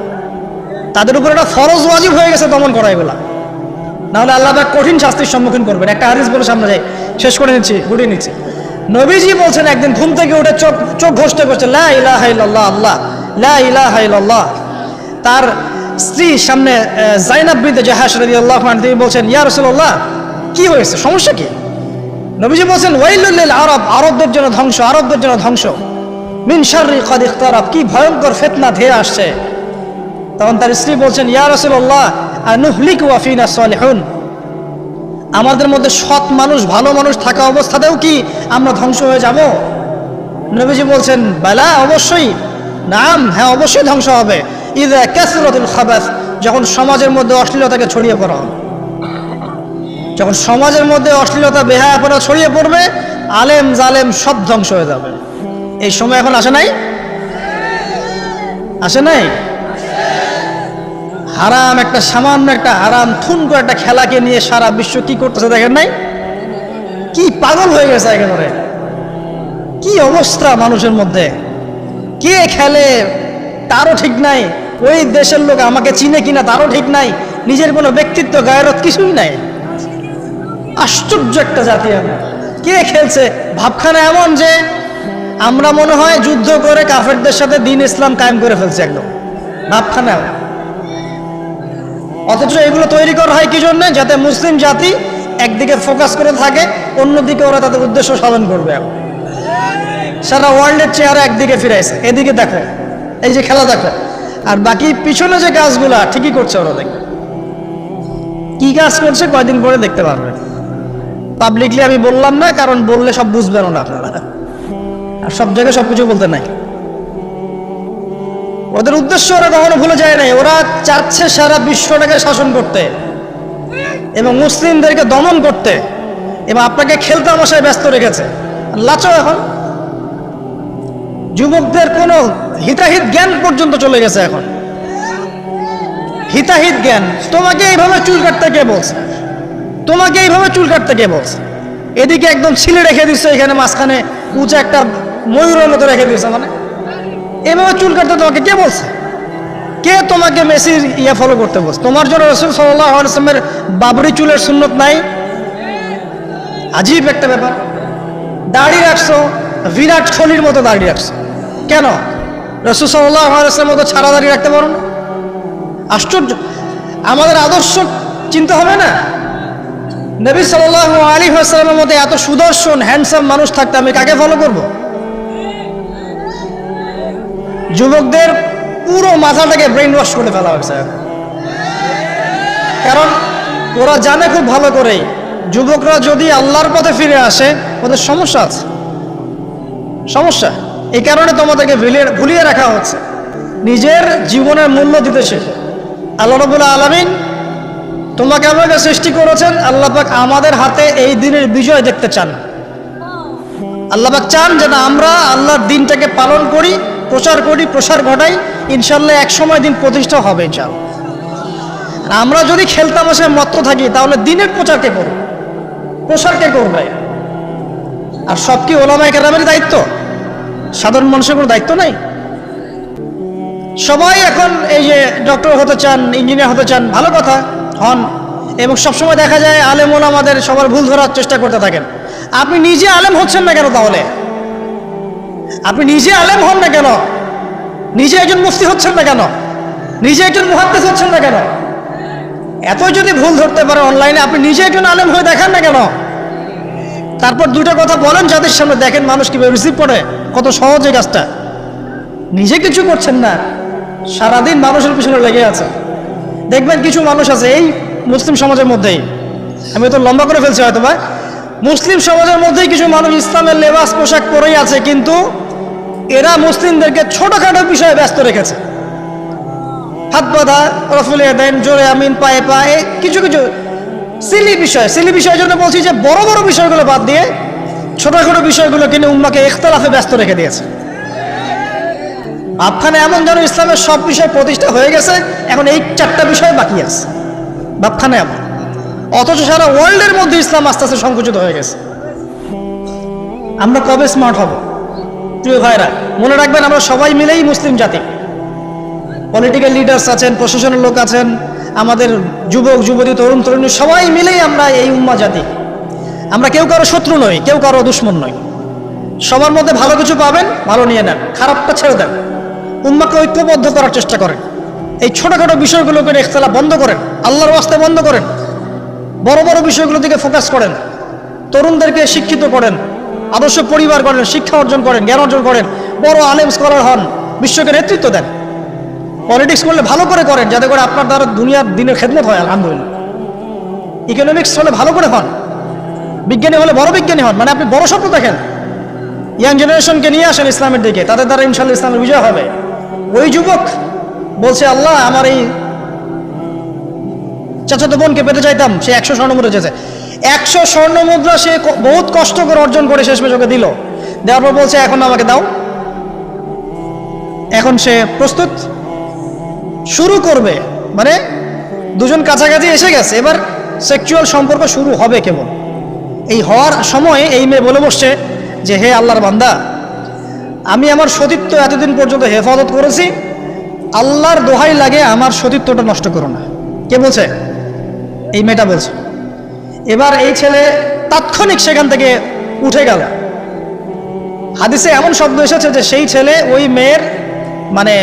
তাদের উপর একটা ফরজ ওয়াজিব হয়ে গেছে দমন করা এগুলা, নাহলে আল্লাহ পাক কঠিন শাস্তির সম্মুখীন করবেন। একটা হাদিস বলে সামনে যাই, শেষ করে গুটিয়ে নিচ্ছি। নবীজি বলছেন একদিন ঘুম থেকে উঠে চোখ ঘষতে ঘষতে লা ইলাহা ইল্লাল্লাহ, আল্লাহ লা ইলাহা ইল্লাল্লাহ। তার স্ত্রী সামনে যায়নাব বিনতে জাহাশ রাদিয়াল্লাহু আনহা, তিনি বলছেন ইয়া রাসূলুল্লাহ, কি হয়েছে, সমস্যা কি? নবীজি বলছেন ওয়াইলুল লিল আরব, আরবদের জন্য ধ্বংস, আরবদের জন্য ধ্বংস। মিন শাররি কাদ ইখতারাব, কি ভয়ঙ্কর ফিতনা ধেয়ে আসছে। তখন তার স্ত্রী বলছেন ইয়া রাসূলুল্লাহ আনুহলিকু ওয়া ফিনা সালিহুন, আমাদের মধ্যে সৎ মানুষ ভালো মানুষ থাকা অবস্থাতেও কি আমরা ধ্বংস হয়ে যাব? নবীজি বলছেন বালা, অবশ্যই, নাম, হ্যাঁ অবশ্যই ধ্বংস হবে। ইযা কাসরাতুল খাবাস, যখন সমাজের মধ্যে অশ্লীলতাকে ছড়িয়ে পড়া হবে। যখন সমাজের মধ্যে অশ্লীলতা বেহায়াপনা ছড়িয়ে পড়বে, আলেম জালেম সব ধ্বংস হয়ে যাবে। এই সময় এখন আসে নাই? আসে নাই? হারাম, একটা সামান্য একটা হারাম থুন করে একটা খেলাকে নিয়ে সারা বিশ্ব কি করতেছে দেখেন নাই? কি পাগল হয়ে গেছে একেবারে। কি অবস্থা মানুষের মধ্যে। কে খেলে তারও ঠিক নাই, ওই দেশের লোক আমাকে চিনে কিনা তারও ঠিক নাই, নিজের কোনো ব্যক্তিত্ব গায়রত কিছুই নাই। আশ্চর্য একটা জাতি আমরা। কে খেলছে? ভাবখানা এমন যে আমরা মনে হয় যুদ্ধ করে কাফেরদের সাথে দিন ইসলাম কায়েম করে ফেলছে একদম, ভাবখানা। অথচ এগুলো তৈরি করা হয় কি জন্য? যাতে মুসলিম জাতি একদিকে ফোকাস করে থাকে, অন্যদিকে ওরা তাদের উদ্দেশ্য সাধন করবে। সারা ওয়ার্ল্ডের চেহারা একদিকে ফিরাইছে, এদিকে দেখো, এই যে খেলা দেখো, আর বাকি পিছনে যে কাজগুলা ঠিকই করছে ওরা। দেখবে কি কাজ করছে কয়দিন পরে দেখতে পারবেন। পাবলিকলি আমি বললাম না, কারণ বললে সব বুঝবেন না আপনারা, আর সব জায়গায় সবকিছু বলতে নাই। ওদের উদ্দেশ্য ওরা কখনো ভুলে যায় নাই। ওরা চাচ্ছে সারা বিশ্বটাকে শাসন করতে এবং মুসলিমদেরকে দমন করতে, এবং আপনাকে খেলতামশায় ব্যস্ত রেখেছে। লাচো এখন যুবকদের কোনো হিতাহিত জ্ঞান পর্যন্ত চলে গেছে। এখন হিতাহিত জ্ঞান, তোমাকে এইভাবে চুল কাটতে কে বলছে? তোমাকে এইভাবে চুল কাটতে কে বলছে? এদিকে একদম ছিলে রেখে দিচ্ছে, এখানে মাঝখানে উঁচা একটা ময়ূরের মতো রেখে দিচ্ছে। মানে এভাবে চুল কাটতে তোমাকে কে বলছে? কে তোমাকে মেসির ফলো করতে বলছে? তোমার জন্য রাসূল সাল্লাল্লাহু আলাইহি ওয়াসাল্লামের বাবরি চুলের সুন্নত নাই? আজীব একটা ব্যাপার। দাড়ি রাখছো, বিরাট কোহলির মতো দাড়ি রাখছো, কেন? রাসূল সাল্লাল্লাহু আলাইহি ওয়াসাল্লামের মতো ছাড়া দাড়ি রাখতে পারো না? আশ্চর্য। আমাদের আদর্শ চিন্তা হবে না? নবী সাল্লাল্লাহু আলাইহি ওয়াসাল্লামের মতো এত সুদর্শন হ্যান্ডসাম মানুষ থাকতে আমি কাকে ফলো করব? যুবকদের পুরো মাথাটাকে ব্রেইন ওয়াশ করে ফেলা হয়েছে। কারণ ওরা জানে খুব ভালো করেই যুবকরা যদি আল্লাহর পথে ফিরে আসে ওদের সমস্যা আছে, সমস্যা। এই কারণে তোমাদেরকে ভুলিয়ে রাখা হচ্ছে। নিজের জীবনের মূল্য দিতেছে। আল্লাহ রাব্বুল আলামিন তোমাকে আমাকে সৃষ্টি করেছেন, আল্লাহ পাক আমাদের হাতে এই দিনের বিজয় দেখতে চান। আল্লাহ পাক চান যেন আমরা আল্লাহর দিনটাকে পালন করি, প্রচার করি, প্রসার ঘটাই। ইনশাল্লাহ এক সময় দিন প্রতিষ্ঠা হবে ইনশাল্লাহ। আমরা যদি খেলতামশায় মত্ত থাকি তাহলে দিনের প্রচার কে করবে? প্রসার কে করবে? আর সব কি ওলামায়ে কেরামের দায়িত্ব? সাধারণ মানুষের কোনো দায়িত্ব নাই? সবাই এখন এই যে ডক্টর হতে চান, ইঞ্জিনিয়ার হতে চান, ভালো কথা, হন। এবং সবসময় দেখা যায় আলেম ওলামাদের সবার ভুল ধরার চেষ্টা করতে থাকেন। আপনি নিজে আলেম হচ্ছেন না কেন? তাহলে আপনি নিজে আলেম হন না কেন? নিজে একজন মুফতি হচ্ছেন না কেন? নিজে একজন মুহাদ্দিস হচ্ছেন না কেন? এতই যদি ভুল ধরতে পারে অনলাইনে, আপনি নিজে একজন আলেম হয়ে দেখান না কেন? তারপর দুটো কথা বলেন যাদের সামনে, দেখেন মানুষ কিভাবে রিসিভ করে। কত সহজ এই কাজটা। নিজে কিছু করছেন না, সারাদিন মানুষের পিছনে লেগে আছে। দেখবেন কিছু মানুষ আছে এই মুসলিম সমাজের মধ্যেই, আমি তো লম্বা করে ফেলছি হয়তো বা, মুসলিম সমাজের মধ্যেই কিছু মানুষ ইসলামের লেবাস পোশাক পরেই আছে, কিন্তু এরা মুসলিমদেরকে ছোটখাটো বিষয়ে ব্যস্ত রেখেছে। হাত বাঁধা, রফুলে দেন, জোরে আমিন, পায়ে পায়ে, কিছু কিছু সিলি বিষয়ের জন্য বলছি যে বড় বড় বিষয়গুলো বাদ দিয়ে ছোটখাটো বিষয়গুলোকে নিয়ে উম্মাকে ইখতিলাফে ব্যস্ত রেখে দিয়েছে। ভাবখানে এমন যেন ইসলামের সব বিষয় প্রতিষ্ঠা হয়ে গেছে, এখন এই 4টা বিষয় বাকি আছে ভাবখানে এমন, অথচ সারা ওয়ার্ল্ডের মধ্যে ইসলাম আস্তে আস্তে সংকুচিত হয়ে গেছে। আমরা কবে স্মার্ট হব? প্রিয় ভাইরা, মনে রাখবেন আমরা সবাই মিলেই মুসলিম জাতি। পলিটিক্যাল লিডার্স আছেন, প্রশাসনের লোক আছেন, আমাদের যুবক যুবতী, তরুণ তরুণী, সবাই মিলেই আমরা এই উম্মা জাতি। আমরা কেউ কারো শত্রু নই, কেউ কারো দুশ্মন নই। সবার মধ্যে ভালো কিছু পাবেন, ভালো নিয়ে নেন, খারাপটা ছেড়ে দেন। উম্মাকে ঐক্যবদ্ধ করার চেষ্টা করেন। এই ছোটখাটো বিষয়গুলোকে ইখতিলাফ বন্ধ করেন, আল্লাহর ওয়াস্তে বন্ধ করেন। বড় বড় বিষয়গুলোর দিকে ফোকাস করেন। তরুণদেরকে শিক্ষিত করেন, আদর্শ পরিবার করেন, শিক্ষা অর্জন করেন, জ্ঞান অর্জন করেন, বড় আলেম স্কলার হন, বিশ্বকে নেতৃত্ব দেন। পলিটিক্স করলে ভালো করে করেন, যাতে করে আপনার দ্বারা দুনিয়ার দিনের খেদমত হয়, আলহামদুলিল্লাহ। ইকোনমিক্স হলে ভালো করে হন, বিজ্ঞানী হলে বড় বিজ্ঞানী হন, মানে আপনি বড় স্বপ্ন দেখেন। ইয়াং জেনারেশনকে নিয়ে আসেন ইসলামের দিকে, তাদের দ্বারা ইনশাআল্লাহ ইসলামের বিজয় হবে। ওই যুবক বলছে, আল্লাহ আমার এই চাচাতো বোনকে পেতে চাইতাম, সে 100 স্বর্ণমুদ্রা চেয়েছে। 100 স্বর্ণমুদ্রা সে বহুত কষ্ট করে অর্জন করে শেষমেশ ওকে দিল। দেওয়ার পর বলছে, এখন আমাকে দাও। এখন সে প্রস্তুত, শুরু করবে, মানে দুজন কাছাকাছি এসে গেছে, এবার সেক্সুয়াল সম্পর্ক শুরু হবে কেবল। এই হওয়ার সময় এই মেয়ে বলে বসছে যে, হে আল্লাহর বান্দা, আমি আমার সতীত্ব এতদিন পর্যন্ত হেফাজত করেছি, আল্লাহর দোহাই লাগে আমার সতীত্বটা নষ্ট করো না। কে বলছে? এই মেয়েটা বলছে। এবার এই ছেলে তাৎক্ষণিক সেখান থেকে উঠে গেল। হাদিসে এমন শব্দ এসেছে যে সেই ছেলে ওই মেয়ের মানে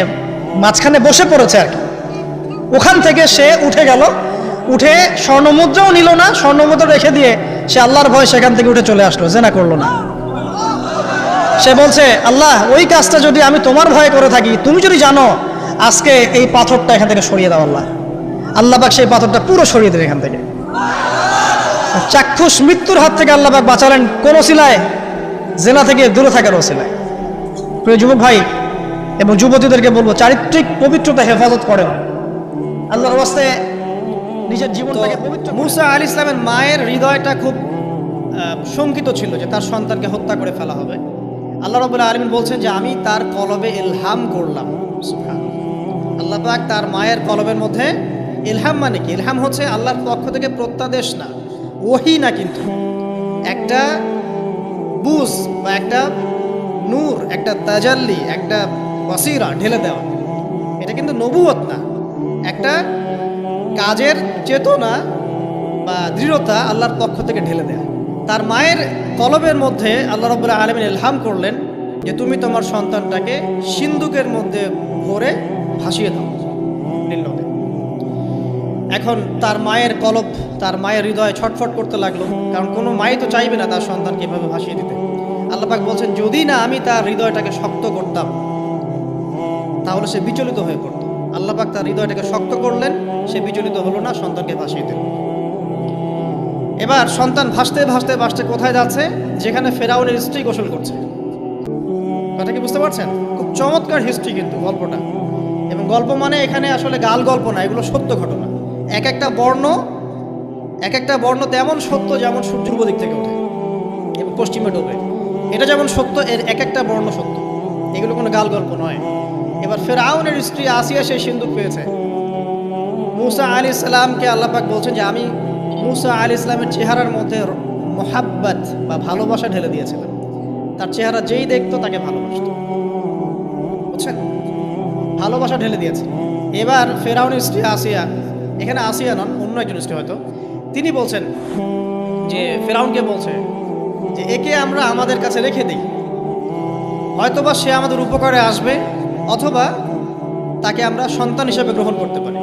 মাঝখানে বসে পড়েছে আর কি। ওখান থেকে সে উঠে গেল, উঠে স্বর্ণমুদ্রাও নিল না, স্বর্ণমুদ্রা রেখে দিয়ে সে আল্লাহর ভয় সেখান থেকে উঠে চলে আসলো, জেনা করলো না। সে বলছে, আল্লাহ ওই কাজটা যদি আমি তোমার ভয় করে থাকি, তুমি যদি জানো, আজকে এই পাথরটা এখান থেকে সরিয়ে দাও আল্লাহ। আল্লাহ পাক সেই পাথরটা পুরো সরিয়ে দেবে এখান থেকে। চাক্ষুষ মৃত্যুর হাত থেকে আল্লাহ পাক বাঁচালেন কোন ওসিলায়? জেনা থেকে দূরে থাকার ওসিলায়। প্রিয় যুবক ভাই এবং যুবতীদেরকে বলবো, চারিত্রিক পবিত্রতা হেফাজত করেন, আল্লাহর ওয়াস্তে নিজের জীবনটাকে পবিত্র। মুসা আলাইহিস সালামের মায়ের হৃদয়টা খুব শঙ্কিত ছিল যে তার সন্তানকে হত্যা করে ফেলা হবে। আল্লাহ রাব্বুল আলামিন বলছেন যে আমি তার কলবে ইলহাম করলাম। সুবহানাল্লাহ। আল্লাহ পাক তার মায়ের কলবের মধ্যে ইলহাম, মানে কি? ইলহাম হচ্ছে আল্লাহর পক্ষ থেকে প্রত্যাদেশ না, ওহী না, কিন্তু একটা বুঝ বা একটা নূর, একটা তাজাল্লি, একটা বাসিরা ঢেলে দেওয়া। এটা কিন্তু নবুয়ত না, একটা কাজের চেতনা বা দৃঢ়তা আল্লাহর পক্ষ থেকে ঢেলে দেয়া। তার মায়ের কলবের মধ্যে আল্লাহ রাব্বুল আলামিন ইলহাম করলেন যে তুমি তোমার সন্তানটাকে সিন্দুকের মধ্যে ভরে ভাসিয়ে দাও নীল নদে। এখন তার মায়ের কলব, তার মায়ের হৃদয় ছটফট করতে লাগলো, কারণ কোনো মাই তো চাইবে না তার সন্তানকে এভাবে ভাসিয়ে দিতে। আল্লাহ পাক বলছেন, যদি না আমি তার হৃদয়টাকে শক্ত করতাম তাহলে সে বিচলিত হয়ে পড়ত। আল্লাহ পাক তার হৃদয়টাকে শক্ত করলেন, সে বিচলিত হলো না, সন্তানকে ভাসিয়ে দিল। এবার সন্তান ভাসতে ভাসতে ভাসতে কোথায় যাচ্ছে? যেখানে ফেরাউনের স্ত্রী গোসল করছে। কথা কি বুঝতে পারছেন? খুব চমৎকার হিস্ট্রি কিন্তু গল্পটা। এবং গল্প মানে এখানে আসলে গাল গল্প না, এগুলো সত্য ঘটনা। এক একটা বর্ণ তেমন সত্য যেমন সূর্য পূর্ব দিক থেকে ওঠে এবং পশ্চিমে ডোবে, এটা যেমন সত্য, এর এক একটা বর্ণ সত্য। এগুলো কোনো গাল গল্প নয়। এবার ফেরাউনের স্ত্রী আসিয়া সেই সিন্দুক পেয়েছে। মুসা আলাইহিস সালামকে আল্লাহ পাক বলছেন যে আমি মুসা আলাইহিস সালামের চেহারার মধ্যে মোহাব্বত বা ভালোবাসা ঢেলে দিয়েছিলাম। তার চেহারা যেই দেখতো তাকে ভালোবাসত, বুঝছেন? ভালোবাসা ঢেলে দিয়েছে। এবার ফেরাউনের স্ত্রী আসিয়া, এখানে আসিয়া নন, অন্য একজন স্ত্রী হয়তো, তিনি বলছেন যে ফেরাউনকে বলছে যে একে আমরা আমাদের কাছে রেখে দিই, হয়তোবা সে আমাদের উপকারে আসবে, অথবা তাকে আমরা সন্তান হিসেবে গ্রহণ করতে পারি।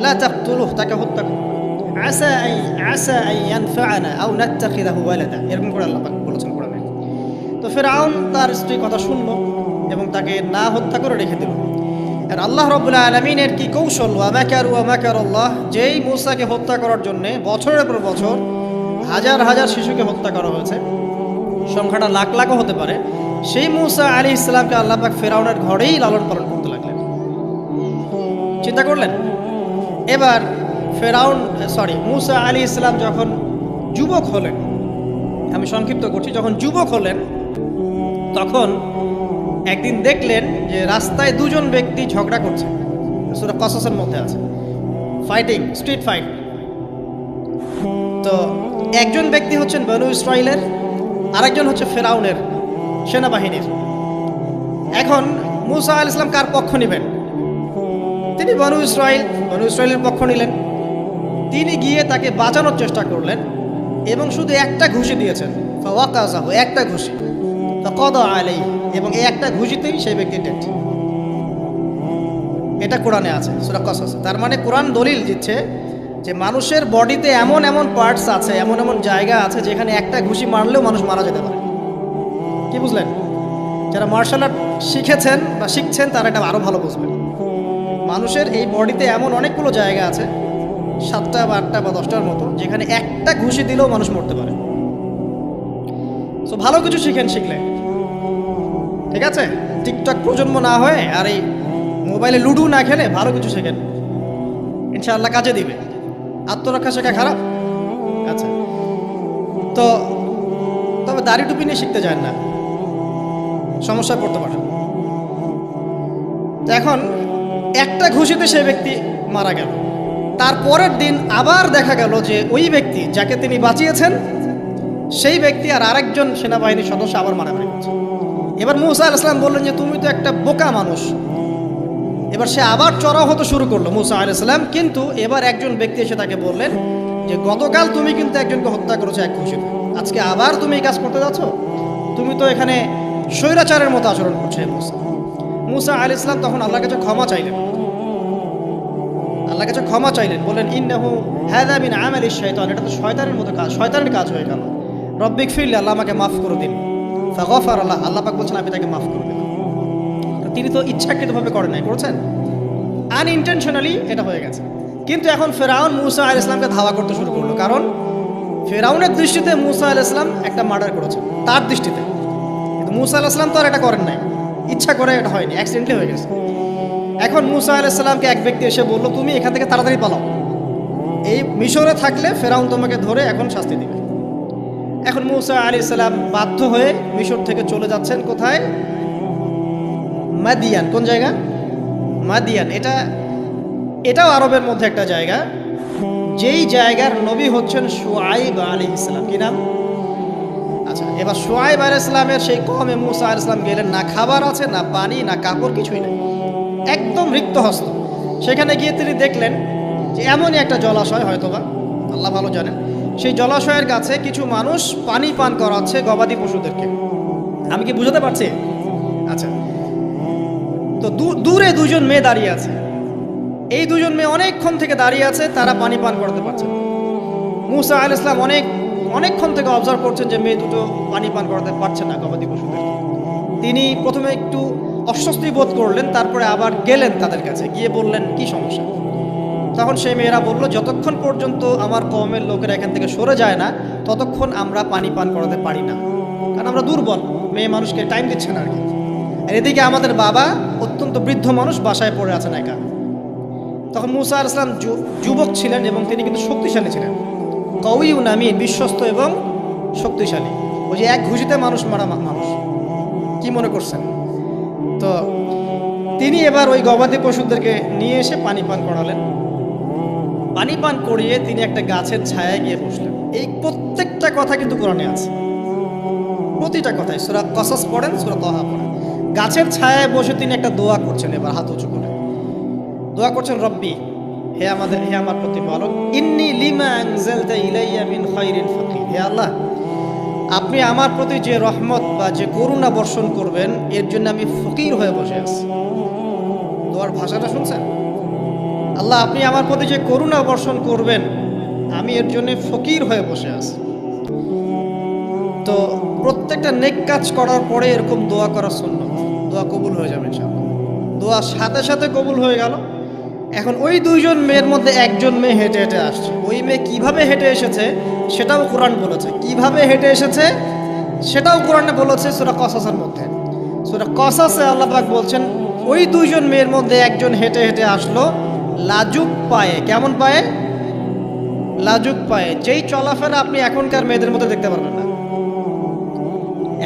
লা তাকতুলুহু, তাকে হত্যা করো। আসা আন ইয়ানফা'না আও নাত্তাখিযাহু ওয়ালাদা, এরকম করে আল্লাহ পাক বলেছেন কোরআনে। তো ফেরাউন তার স্ত্রীর কথা শুনলো এবং তাকে না হত্যা করে রেখে দিল। আর আল্লাহ রাব্বুল আলামিনের কি কৌশল, ওয়া মাকারু ওয়া মাকারাল্লাহ, যেই মূসাকে হত্যা করার জন্য বছরের পর বছর হাজার হাজার শিশুকে হত্যা করা হয়েছে, সংখ্যাটা লাখ লাখও হতে পারে, সেই মূসা আলাইহিস সালামকে আল্লাহ পাক ফেরাউনের ঘরেই লালন পালন করতে লাগলেন। চিন্তা করলেন। এবার মূসা আলাইহিস সালাম যখন যুবক হলেন, আমি সংক্ষিপ্ত করছি, যখন যুবক হলেন তখন একদিন দেখলেন যে রাস্তায় দুজন ব্যক্তি ঝগড়া করছে। সূরা কসসের মধ্যে আছে, ফাইটিং, স্ট্রিট ফাইট। তো একজন ব্যক্তি হচ্ছেন বনু ইসরাইলের, আরেকজন হচ্ছে ফেরাউনের সেনাবাহিনীর। এখন মূসা আলাইহিস সালাম কার পক্ষ নেবেন? তিনি বনু ইসরাইলের পক্ষ নিলেন। তিনি গিয়ে তাকে বাঁচানোর চেষ্টা করলেন এবং শুধু একটা ঘুষি দিয়েছেন, ফাওয়াকাযাহু, একটা ঘুষি, ফাকাদা আলাইহি, এবং এই একটা ঘুষিতেই সেই ব্যক্তি ডেড। এটা কোরআনে আছে, সূরা কসস। তার মানে কোরআন দলিল দিচ্ছে যে মানুষের বডিতে এমন এমন পার্টস আছে, এমন এমন জায়গা আছে যেখানে একটা ঘুষি মারলেও মানুষ মারা যেতে পারে। কি বুঝলেন? যারা মার্শাল আর্ট শিখেছেন বা শিখছেন তারা এটা আরও ভালো বুঝবেন। মানুষের এই বডিতে এমন অনেকগুলো জায়গা আছে, 7টা বা 8টা বা 10টার মতো, যেখানে একটা ঘুষি দিলেও মানুষ মরতে পারে। তো ভালো কিছু শিখলে, ঠিক আছে? টিকটক প্রজন্ম না হয়ে আর এই মোবাইলে লুডো না খেলে ভালো কিছু শেখেন, ইনশাআল্লাহ কাজে দিবে। আত্মরক্ষা শেখা খারাপ? আচ্ছা, তো তবে দাড়ি টুপি নিয়ে শিখতে যান না, সমস্যায় পড়তে পারেন। তো এখন একটা ঘুষিতে সেই ব্যক্তি মারা গেল। তারপরের দিন আবার দেখা গেল যে ওই ব্যক্তি যাকে তিনি বাঁচিয়েছেন সেই ব্যক্তি আর আরেকজন সেনাবাহিনীর সদস্য আবার মারামারি করছে। এবার মূসা আলাইহিস সালাম বললেন যে তুমি তো একটা বোকা মানুষ। এবার সে আবার চড়াও হতে শুরু করলো মূসা আলাইহিস সালাম, কিন্তু এবার একজন ব্যক্তি এসে তাকে বললেন যে গতকাল তুমি কিন্তু একজনকে হত্যা করেছো এক ঘুষিতে, আজকে আবার তুমি এই কাজ করতে যাচ্ছ, তুমি তো এখানে স্বৈরাচারের মতো আচরণ করছো। মূসা আলাইহিস সালাম তখন আল্লাহর কাছে ক্ষমা চাইলেন, বললেন ইন্নাহু হাযা মিন আমালিশ শাইতান, এটা তো শয়তানের মতো কাজ, শয়তানের কাজ হয়ে গেল। রব্বিক ফিরলি, আল্লাহ আমাকে মাফ করে দিন। ফাগফার আল্লাহ, আল্লাহ পাক বলছেন আমি তাকে মাফ করে দিলাম। তিনি তো ইচ্ছাকৃতভাবে করেন নাই, করেছেন আনইনটেনশনালি, এটা হয়ে গেছে। কিন্তু এখন ফেরাউন মূসা আলাইহিস সালামকে ধাওয়া করতে শুরু করলো, কারণ ফেরাউনের দৃষ্টিতে মূসা আলাইহিস সালাম একটা মার্ডার করেছেন তার দৃষ্টিতে, কিন্তু মূসা আলাইহিস সালাম তো আর এটা করেন নাই, ইচ্ছা করে এটা হয়নি, অ্যাক্সিডেন্টলি হয়ে গেছে। এখন মূসা আলাইহিস সালামকে এক ব্যক্তি এসে বললো তুমি এখান থেকে তাড়াতাড়ি পালাও, এই মিশরে থাকলে ফেরাউন তোমাকে ধরে এখন শাস্তি দিবে। এখন মূসা আলাইহিস সালাম বাধ্য হয়ে মিশর থেকে চলে যাচ্ছেন কোথায়? মাদিয়ান। কোন জায়গা? মাদিয়ান। এটাও আরবের মধ্যে একটা জায়গা, যেই জায়গার নবী হচ্ছেন শুআইব আলাইহিস সালাম। কি নাম? আচ্ছা, এবার শুআইব আলাইহিস সালামের সেই কওমে মূসা আলাইহিস সালাম গেলেন, না খাবার আছে, না পানি, না কাপড়, কিছুই নেই, একদম রিক্ত হস্ত। সেখানে গিয়ে তিনি দেখলেন যে এমনই একটা জলাশয়, হয়তোবা আল্লাহ ভালো জানেন, সেই জলাশয়ের কাছে কিছু মানুষ পানি পান করাচ্ছে গবাদি পশুদেরকে। আমি কি বুঝাতে পারছি? আচ্ছা, তো দূরে দুজন মেয়ে দাঁড়িয়ে আছে, এই দুজন মেয়ে অনেকক্ষণ থেকে দাঁড়িয়ে আছে, তারা পানি পান করতে পারছে না। মূসা আলাইহিস সালাম অনেকক্ষণ থেকে অবজার্ভ করছেন যে মেয়ে দুটো পানি পান করতে পারছে না গবাদি পশুদের। তিনি প্রথমে একটু অস্বস্তি বোধ করলেন, তারপরে আবার গেলেন তাদের কাছে, গিয়ে বললেন কি সমস্যা। তখন সেই মেয়েরা বলল যতক্ষণ পর্যন্ত আমার কওমের লোকেরা এখান থেকে সরে যায় না ততক্ষণ আমরা পানি পান করাতে পারি না, কারণ আমরা দুর্বল, মেয়ে মানুষকে টাইম দিচ্ছে না আর কি। আর এদিকে আমাদের বাবা অত্যন্ত বৃদ্ধ মানুষ, বাসায় পড়ে আছেন একা। তখন মূসা আলাইহিস সালাম যুবক ছিলেন এবং তিনি কিন্তু শক্তিশালী ছিলেন, কওয়িউন আমিন, বিশ্বস্ত এবং শক্তিশালী। ওই যে এক ঘুষিতে মানুষ মারা মানুষ, কি মনে করছেন? তো তিনি এবার ওই গবাদি পশুদেরকে নিয়ে এসে পানি পান করালেন। পানি পান করিয়ে তিনি একটা গাছের ছায়ায় গিয়ে বসলেন। এই প্রত্যেকটা কথা কিন্তু কোরআনে আছে, প্রতিটা কথাই। সূরা কসস পড়েন, সূরা তাহা পড়েন। গাছের ছায়ায় বসে তিনি একটা দোয়া করছেন, এবার হাত উঁচু করে দোয়া করছেন, রব্বি, হে আমার প্রতিপালক, ইন্নী লিমা আনজালতা ইলাইয়া মিন খায়রিন ফাকির, হে আল্লাহ, আপনি আমার প্রতি যে রহমত বা যে করুণা বর্ষণ করবেন এর জন্য আমি ফকির হয়ে বসে আছি। দোয়ার ভাষাটা শুনছেন? আল্লাহ, আপনি আমার প্রতি যে করুণা বর্ষণ করবেন আমি এর জন্য ফকির হয়ে বসে আছি। তো প্রত্যেকটা নেক কাজ করার পরে এরকম দোয়া করা সুন্নাত, দোয়া কবুল হয়ে যাবে ইনশাআল্লাহ। দোয়া সাথে সাথে কবুল হয়ে গেল। এখন ওই দুইজন মেয়ের মধ্যে একজন মেয়ে হেঁটে হেঁটে আসছে। ওই মেয়ে কিভাবে হেঁটে এসেছে সেটাও কোরআন বলেছে, কিভাবে হেঁটে এসেছে সেটাও কোরআনে বলেছে সূরা কসাসের মধ্যে। সূরা কসাসে আল্লাহ পাক বলছেন ওই দুইজন মেয়ের মধ্যে একজন হেঁটে হেঁটে আসলো লাজুক পায়ে। কেমন পায়ে? লাজুক পায়ে। যেই চলাফেরা আপনি এখনকার মেয়েদের মধ্যে দেখতে পারবেন না।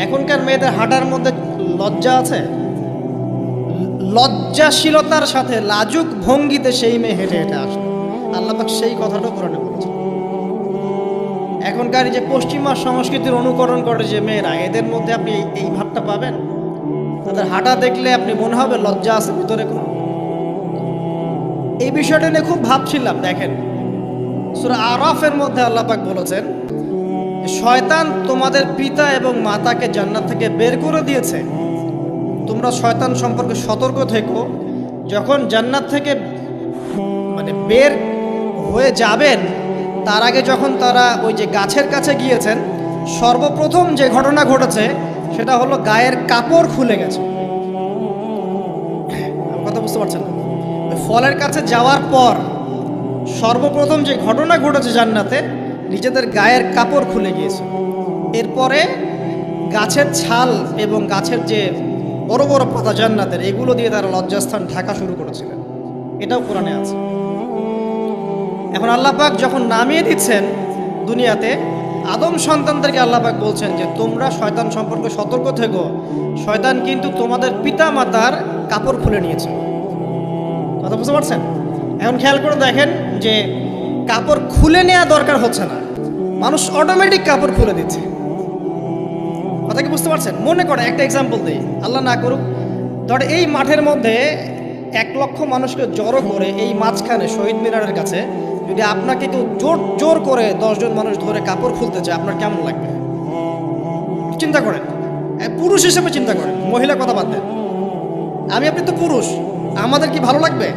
এখনকার মেয়েদের হাঁটার মধ্যে লজ্জা আছে? লজ্জাশীলতার সাথে লাজুক ভঙ্গিতে সেই মেয়ে হেঁটে হেঁটে আসলো। আল্লাহ পাক সেই কথাটা কোরআনে বলেছে। এখনকার যে পশ্চিমা সংস্কৃতির অনুকরণ করে যে মেয়েরা, এদের মধ্যে আপনি এই ভাবটা পাবেন? তাদের হাঁটা দেখলে আপনি মনে হবে লজ্জা আছে ভিতরে কোনো। এই বিষয়টা নিয়ে খুব ভাবছিলাম। দেখেন সূরা আরাফের মধ্যে আল্লাহ পাক বলেছেন শয়তান তোমাদের পিতা এবং মাতাকে জান্নাত থেকে বের করে দিয়েছে, তোমরা শয়তান সম্পর্কে সতর্ক থেকো। যখন জান্নাত থেকে বের হয়ে যাবেন তার আগে যখন তারা ওই যে গাছের কাছে গিয়েছেন, সর্বপ্রথম যে ঘটনা ঘটেছে সেটা হলো গায়ের কাপড় খুলে গেছে। কথা বুঝতে পারছেন? ফলের কাছে যাওয়ার পর সর্বপ্রথম যে ঘটনা ঘটেছে জান্নাতে, নিজেদের গায়ের কাপড় খুলে গিয়েছে। এরপরে গাছের ছাল এবং গাছের যে বড় বড় পাতা জান্নাতের, এগুলো দিয়ে তারা লজ্জাস্থান ঢাকা শুরু করেছিলেন। এটাও কোরআনে আছে। এখন আল্লাহ পাক যখন নামিয়ে দিচ্ছেন দুনিয়াতে, আদম সন্তানদেরকে আল্লাহ পাক বলছেন যে তোমরা শয়তান সম্পর্কে সতর্ক থেকো, শয়তান কিন্তু তোমাদের পিতা মাতার কাপড় খুলে নিয়েছে। কথা বুঝতে পারছেন? এখন খেয়াল করে দেখেন যে কাপড় খুলে নেওয়া দরকার হচ্ছে না, মানুষ অটোমেটিক কাপড় খুলে দিচ্ছে। কথা কি বুঝতে পারছেন? মনে করে একটা এক্সাম্পল দিই, আল্লাহ না করুক, ধর এই মাঠের মধ্যে 1 লক্ষ মানুষকে জড়ো করে এই মাঝখানে শহীদ মিনারের কাছে যদি আপনাকে কেউ জোর জোর করে 10 জন মানুষ ধরে কাপড় খুলতে চায়, আপনার কেমন লাগবে? চিন্তা করেন, পুরুষ হিসেবে চিন্তা করেন, মহিলা কথা বাদ দেন। আমি আপনি তো পুরুষ, আমাদের কি ভালো লাগবে?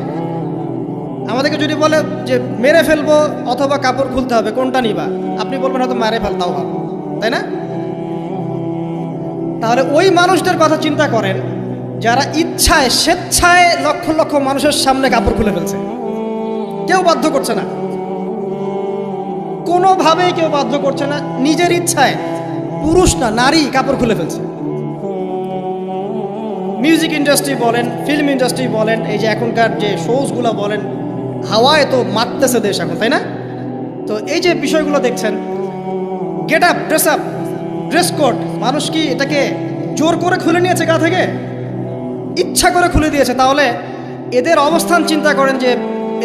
আমাদেরকে যদি বলে যে মেরে ফেলবো অথবা কাপড় খুলতে হবে, কোনটা নিবা? আপনি বলবেন হয়তো মেরে ফেলতাও ভালো, তাই না? তাহলে ওই মানুষদের কথা চিন্তা করেন যারা ইচ্ছায় স্বেচ্ছায় লক্ষ লক্ষ মানুষের সামনে কাপড় খুলে ফেলছে। কেউ বাধ্য করছে না, কোনোভাবেই কেউ বাধ্য করছে না, নিজের ইচ্ছায় পুরুষ না নারী কাপড় খুলে ফেলছে। মিউজিক ইন্ডাস্ট্রি বলেন, ফিল্ম ইন্ডাস্ট্রি বলেন, এই যে এখনকার যে শোজগুলো বলেন, হাওয়ায় তো মারতেছে দেশ এখন, তাই না? তো এই যে বিষয়গুলো দেখছেন, গেট আপ, ড্রেস কোড, মানুষ কি এটাকে জোর করে খুলে নিয়েছে গা থেকে? ইচ্ছা করে খুলে দিয়েছে। তাহলে এদের অবস্থান চিন্তা করেন যে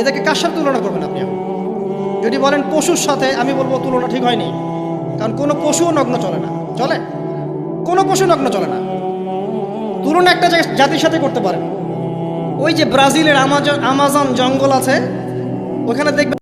এদেরকে কার সাথে তুলনা করবেন আপনি? যদি বলেন পশুর সাথে, আমি বলবো তুলনা ঠিক হয়নি, কারণ কোনো পশুও নগ্ন চলে না। চলে? কোনো পশু নগ্ন চলে না। তুলনা একটা জাতির সাথে করতে পারেন। ওই যে ব্রাজিলের আমাজন জঙ্গল আছে, ওখানে দেখবেন